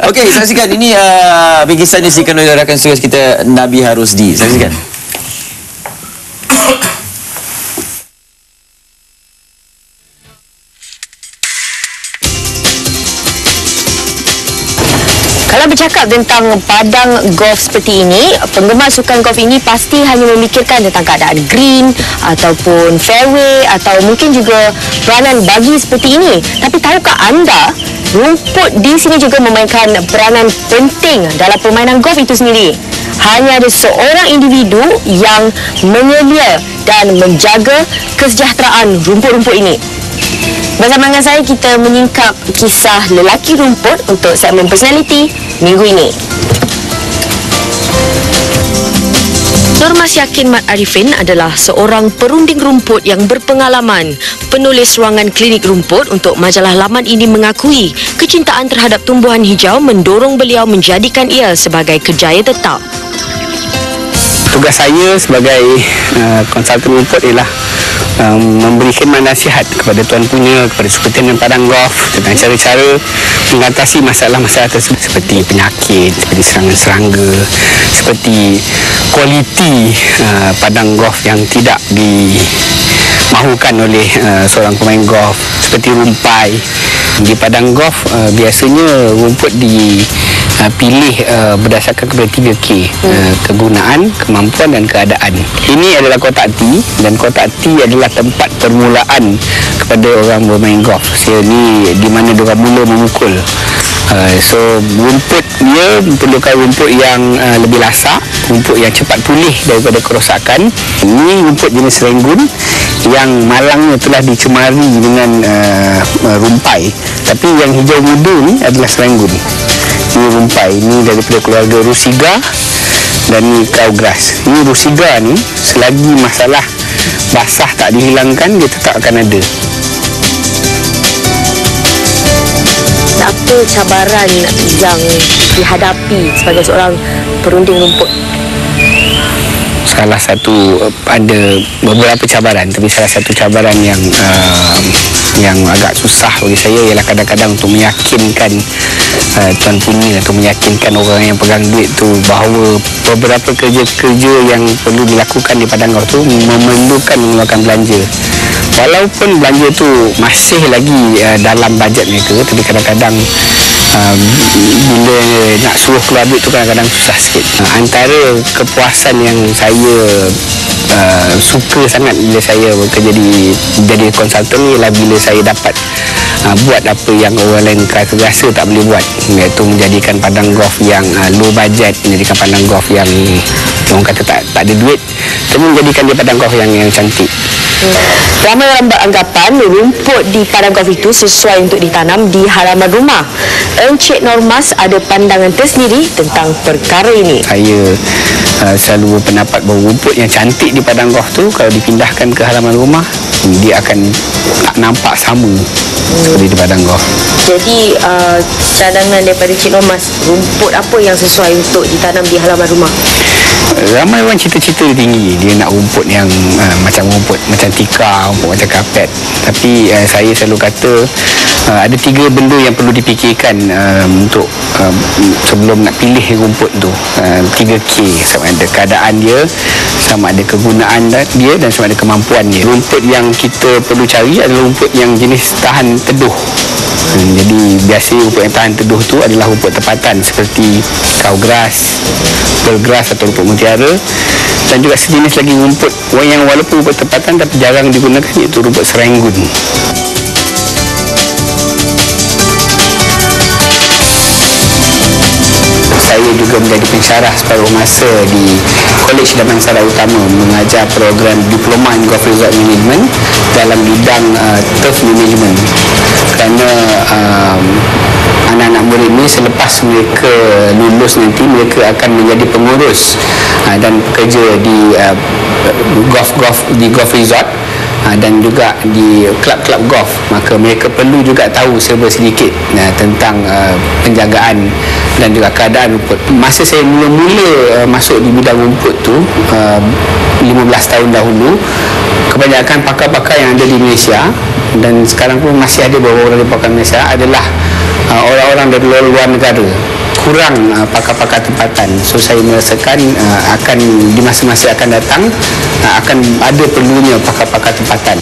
Okey, saksikan ini bingkisan disikan oleh rakan serius kita Nabi Harusdi. Saksikan. Kalau bercakap tentang padang golf seperti ini, penggemar sukan golf ini pasti hanya memikirkan tentang keadaan green ataupun fairway atau mungkin juga peranan bagi seperti ini. Tapi tahukah anda, rumput di sini juga memainkan peranan penting dalam permainan golf itu sendiri. Hanya ada seorang individu yang menyelia dan menjaga kesejahteraan rumput-rumput ini. Bersama dengan saya, kita menyingkap kisah lelaki rumput untuk segmen personality minggu ini. Normas Yakin Mat Arifin adalah seorang perunding rumput yang berpengalaman. Penulis ruangan klinik rumput untuk majalah laman ini mengakui kecintaan terhadap tumbuhan hijau mendorong beliau menjadikan ia sebagai kerjaya tetap. Tugas saya sebagai konsultan rumput ialah memberi khidmat nasihat kepada tuan punya, kepada superintendent padang golf tentang cara-cara mengatasi masalah-masalah tersebut, seperti penyakit, seperti serangan serangga, seperti kualiti padang golf yang tidak dimahukan oleh seorang pemain golf, seperti rumpai. Di padang golf biasanya rumput dipilih berdasarkan kepada 3K, kegunaan, kemampuan dan keadaan. Ini adalah kotak T, dan kotak T adalah tempat permulaan kepada orang bermain golf. Ini di mana diorang mula memukul. So rumput dia memerlukan rumput yang lebih lasak, rumput yang cepat pulih daripada kerosakan. Ini rumput jenis Renggun yang malangnya telah dicemari dengan rumpai. Tapi yang hijau muda ni adalah Serenggun. Ini rumpai, ini daripada keluarga Rusiga dan ni Cowgrass. Ini Rusiga ni selagi masalah basah tak dihilangkan, dia tetap akan ada. Apa cabaran yang dihadapi sebagai seorang perunding rumput? Salah satu, ada beberapa cabaran, tapi salah satu cabaran yang agak susah bagi saya ialah kadang-kadang untuk meyakinkan tuan punya atau meyakinkan orang yang pegang duit tu bahawa beberapa kerja-kerja yang perlu dilakukan di padang golf tu memerlukan mengeluarkan belanja. Walaupun belanja tu masih lagi dalam bajet mereka, tapi kadang-kadang bila nak suruh keluar duit tu kadang-kadang susah sikit. Antara kepuasan yang saya suka sangat bila saya bekerja jadi konsultan ni ialah bila saya dapat buat apa yang orang lain rasa tak boleh buat, iaitu menjadikan padang golf yang low budget, menjadikan padang golf yang orang kata tak ada duit, tapi menjadikan dia padang golf yang cantik. Ramai orang beranggapan rumput di padang golf itu sesuai untuk ditanam di halaman rumah. Encik Normas ada pandangan tersendiri tentang perkara ini. Saya selalu berpendapat bahawa rumput yang cantik di padang golf tu kalau dipindahkan ke halaman rumah, dia akan tak nampak sama seperti di padang golf. Jadi cadangan daripada Cik Normas, rumput apa yang sesuai untuk ditanam di halaman rumah? Ramai orang cita-cita tinggi, dia nak rumput yang macam tikar, rumput macam kapet. Tapi saya selalu kata ada 3 benda yang perlu dipikirkan untuk sebelum nak pilih rumput tu. 3K, sama ada keadaan dia, sama ada kegunaan dia, dan sama ada kemampuan dia. Rumput yang kita perlu cari adalah rumput yang jenis tahan teduh. Jadi biasanya rumput yang tahan teduh tu adalah rumput tempatan seperti Cowgrass, Pearlgrass atau rumput mutiara, dan juga sejenis lagi rumput yang walaupun rumput tempatan tapi jarang digunakan, iaitu rumput Serenggun. Saya juga menjadi pensyarah separuh masa di Kolej Damansara Utama, mengajar program Diploma in Golf Resort Management dalam bidang turf management. Kerana anak-anak murid ini selepas mereka lulus nanti, mereka akan menjadi pengurus dan bekerja di golf resort dan juga di klub-klub golf. Maka mereka perlu juga tahu serba sedikit tentang penjagaan dan juga keadaan rumput. Masa saya mula-mula masuk di bidang rumput tu 15 tahun dahulu, kebanyakan pakar-pakar yang ada di Malaysia, dan sekarang pun masih ada beberapa orang di pakar Malaysia, adalah orang-orang dari luar negara. kurang pakar-pakar tempatan. So saya merasakan akan di masa-masa akan datang akan ada perlunya pakar-pakar tempatan.